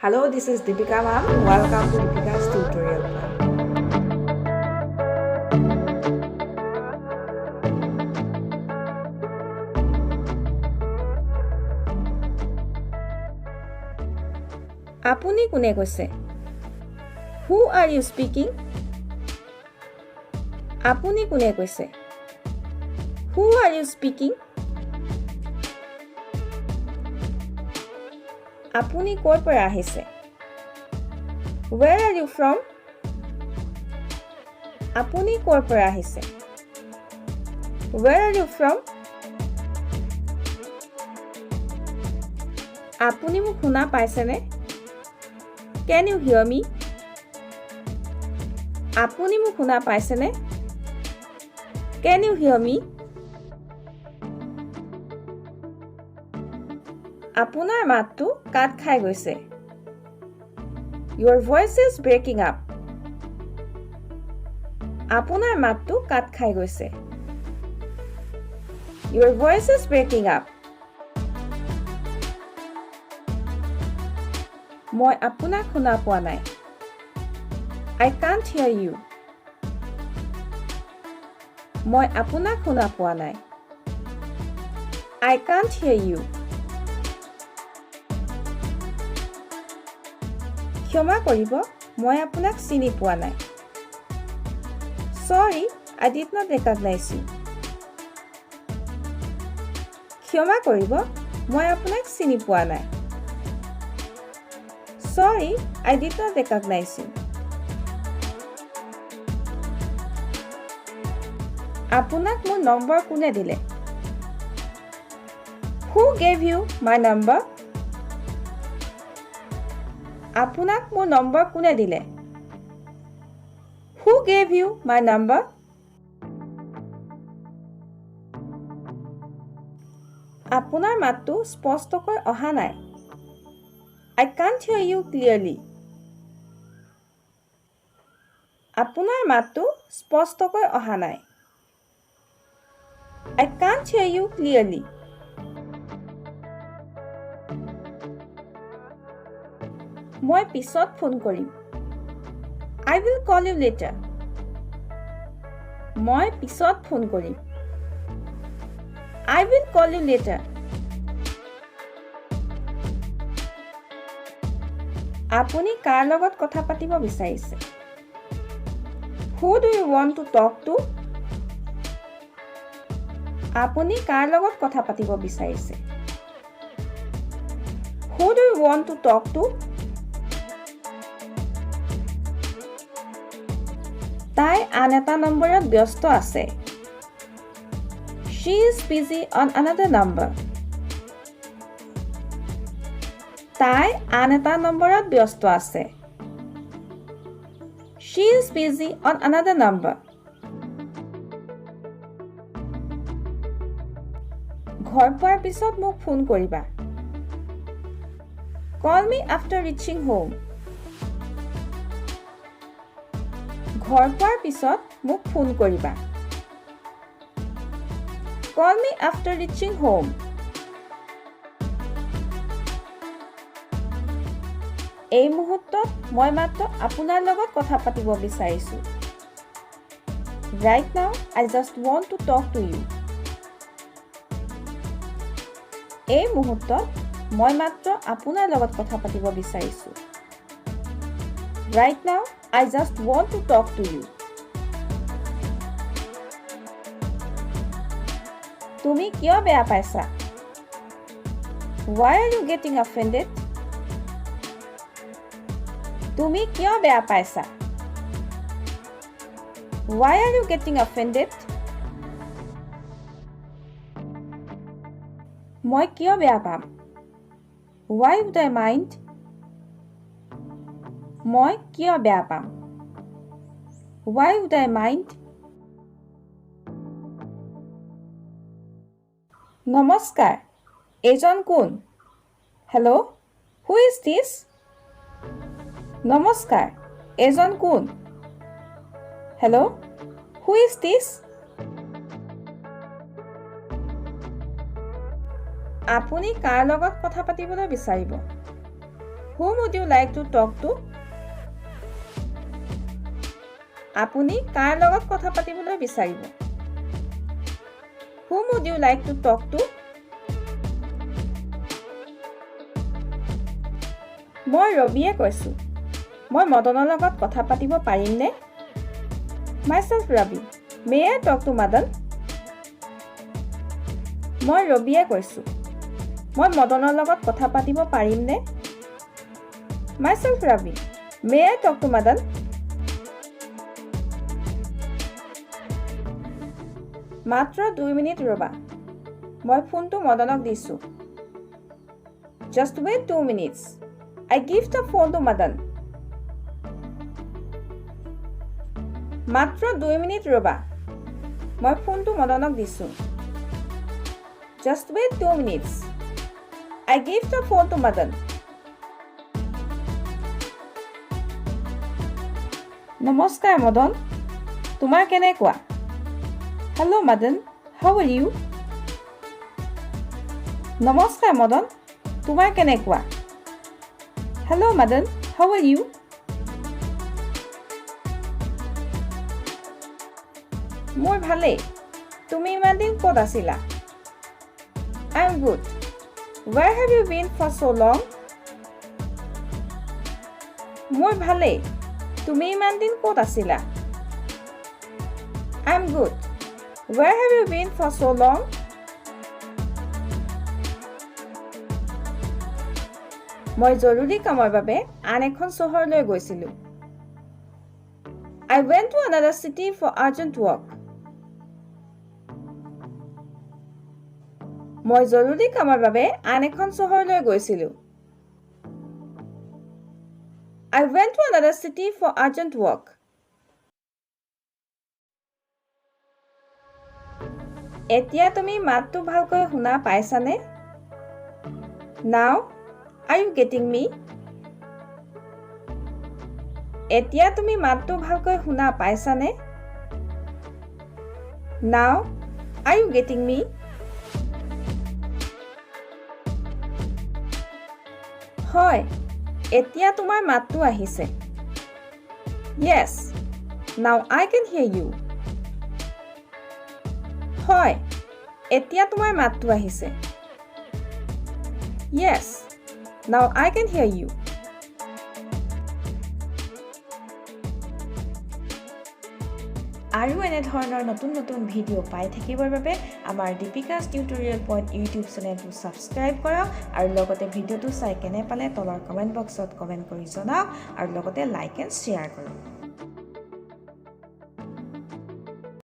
Hello, this is Deepika ma'am. Welcome to Deepika's tutorial plan. আপুনি কোনে কৈছে? Who are you speaking? আপুনি কোনে কৈছে? Who are you speaking? আপুনি ক'ৰ পৰা আহিছে? Where are you from? আপুনি ক'ৰ পৰা আহিছে? Where are you from? আপুনি মোক শুনা পাইছেনে? Can you hear me? আপুনি মোক শুনা পাইছেনে? Can you hear me? আপোনাৰ মাতটো কাট খাই গৈছে। Your voice is breaking up. আপোনাৰ মাতটো কাট খাই গৈছে। Your voice is breaking up. মই আপোনাক শুনা পোৱা নাই। I can't hear you. মই আপোনাক শুনা পোৱা নাই। I can't hear you. ক্ষমা কৰিব, মই আপোনাক চিনি পোৱা নাই। Sorry, I did not recognize you. ক্ষমা কৰিব, মই আপোনাক চিনি পোৱা নাই। Sorry, I did not recognize you. আপোনাক মোৰ নম্বৰ কোনে দিলে? Who gave you my number? আপোনাক মোৰ নম্বৰ কোনে দিলে? Who gave you my number? আপোনাৰ মাতটো স্পষ্টকৈ অহা নাই। I can't hear you clearly. আপোনাৰ মাতটো স্পষ্টকৈ অহা নাই। I can't hear you clearly. মই পিছত ফোন কৰিম। I will call you later. মই পিছত ফোন কৰিম। I will call you later. আপুনি কাৰ লগত কথা পাতিব বিচাৰিছে? Who do you want to talk to? আপুনি কাৰ লগত কথা পাতিব বিচাৰিছে? Who do you want to talk to? তাই আন এটা নম্বৰত ব্যস্ত আছে। She is busy on another number. তাই আন এটা নম্বৰত ব্যস্ত আছে। She is busy on another number. ঘৰ পোৱাৰ পিছত মোক ফোন কৰিবা। Call me after reaching home. ঘৰ পোৱাৰ পিছত মোক ফোন কৰিবা। Call me after reaching home. এই মুহূৰ্তত মই মাত্ৰ আপোনাৰ লগত কথা পাতিব বিচাৰিছো। Right now, I just want to talk to you. এই মুহূৰ্তত মই মাত্ৰ আপোনাৰ লগত কথা পাতিব বিচাৰিছো। Right now, I just want to talk to you. তুমি কিয় বেয়া পাইছা? Why are you getting offended? তুমি কিয় বেয়া পাইছা? Why are you getting offended? মই কিয় বেয়া পাম? Why would I mind? মই কিয় বেয়া পাম? Why would I mind? নমস্কাৰ, এইজন কোন? Hello, who is this? নমস্কাৰ, এইজন কোন? Hello, who is this? আপুনি কাৰ লগত কথা পাতিবলৈ বিচাৰিব? Whom would you like to talk to? আপুনি কাৰ লগত কথা পাতিবলৈ বিচাৰিব? Whom would you like to talk to? মই ৰবিয়ে কৈছোঁ। মই মদনৰ লগত কথা পাতিব পাৰিমনে? Myself Ravi. May I talk to Madan? মই ৰবিয়ে কৈছোঁ। মই মদনৰ লগত কথা পাতিব পাৰিমনে? Myself Ravi. May I talk to Madan? মাত্ৰ 2 মিনিট ৰ'বা। মই ফোনটো মদনক দিছোঁ। Just wait 2 minutes. I give the phone to Madan. মাত্ৰ 2 মিনিট ৰ'বা। মই ফোনটো মদনক দিছোঁ। Just wait 2 minutes. I give the phone to Madan. নমস্কাৰ মদন। তোমাৰ কেনেকুৱা? Hello Madan. How are you? নমস্কাৰ মদন। তোমাৰ কেনেকুৱা? Hello Madan. How are you? মোৰ ভালেই। তুমি ইমান দিন ক'ত আছিলা? I'm good. Where have you been for so long? মোৰ ভালেই। তুমি ইমান দিন ক'ত আছিলা? I'm good. Where have you been for so long? মই জৰুৰী কামৰ বাবে আন এখন চহৰলৈ গৈছিলোঁ। I went to another city for urgent work. মই জৰুৰী কামৰ বাবে আন এখন চহৰলৈ গৈছিলোঁ। I went to another city for urgent work. এতিয়া তুমি মাতটো ভালকৈ শুনা পাইছানে? Now, are you getting me? এতিয়া তুমি মাতটো ভালকৈ শুনা পাইছানে? Now, are you getting me? হয়, এতিয়া তোমাৰ মাতটো আহিছে। Yes, now I can hear you. হয়, এতিয়া তোমাৰ মাতটো আহিছে। Yes, now I can hear you. আৰু এনেধৰণৰ নতুন নতুন ভিডিঅ' পাই থাকিবৰ বাবে আমাৰ দীপিকাছ টিউটৰিয়েল পইণ্ট ইউটিউব চেনেলটো ছাবস্ক্ৰাইব কৰক আৰু লগতে ভিডিঅ'টো চাই কেনে পালে তলৰ কমেণ্ট বক্সত কমেণ্ট কৰি জনাওক আৰু লগতে লাইক এণ্ড শ্বেয়াৰ কৰক।